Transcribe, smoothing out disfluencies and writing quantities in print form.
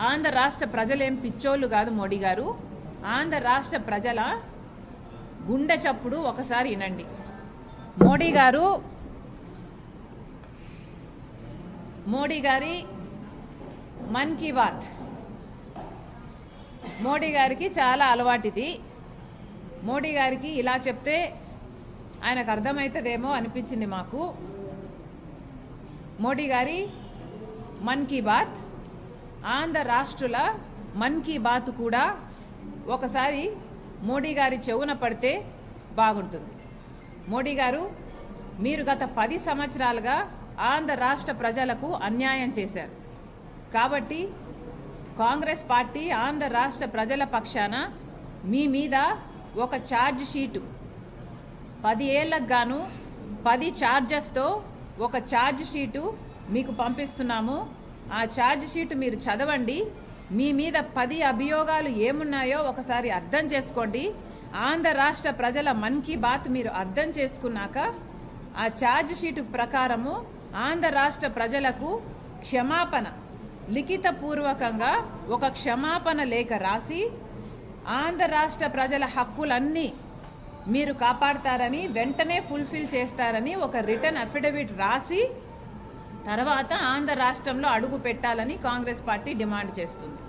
ఆంధ్ర రాష్ట్ర ప్రజలేం పిచ్చోళ్ళు కాదు మోడీ గారు. ఆంధ్ర రాష్ట్ర ప్రజల గుండె చప్పుడు ఒకసారి వినండి. మోడీ గారి మన్ కీ బాత్ మోడీ గారికి చాలా అలవాటిది. మోడీ గారికి ఇలా చెప్తే ఆయనకు అర్థమవుతుందేమో అనిపించింది మాకు. మోడీ గారి మన్ కీ బాత్, ఆంధ్ర రాష్ట్రుల మన్ కీ బాత్ కూడా ఒకసారి మోడీ గారి చెవున పడితే బాగుంటుంది. మోడీ గారు, మీరు గత 10 సంవత్సరాలుగా ఆంధ్ర రాష్ట్ర ప్రజలకు అన్యాయం చేశారు. కాబట్టి కాంగ్రెస్ పార్టీ ఆంధ్ర రాష్ట్ర ప్రజల పక్షాన మీ మీద ఒక ఛార్జ్ షీటు 10 ఏళ్లకు గాను 10 ఛార్జెస్తో ఒక ఛార్జ్ షీటు మీకు పంపిస్తున్నాము. ఆ ఛార్జ్ షీటు మీరు చదవండి. మీ మీద 10 అభియోగాలు ఏమున్నాయో ఒకసారి అర్థం చేసుకోండి. ఆంధ్ర రాష్ట్ర ప్రజల మన్ కీ బాత్ మీరు అర్థం చేసుకున్నాక ఆ ఛార్జ్ షీటు ప్రకారము ఆంధ్ర రాష్ట్ర ప్రజలకు క్షమాపణ, లిఖితపూర్వకంగా ఒక క్షమాపణ లేఖ రాసి ఆంధ్ర రాష్ట్ర ప్రజల హక్కులన్నీ మీరు కాపాడతారని, వెంటనే ఫుల్ఫిల్ చేస్తారని ఒక రిటర్న్ అఫిడవిట్ రాసి తర్వాత ఆంధ్ర రాష్ట్రంలో అడుగు పెట్టాలని కాంగ్రెస్ పార్టీ డిమాండ్ చేస్తుంది.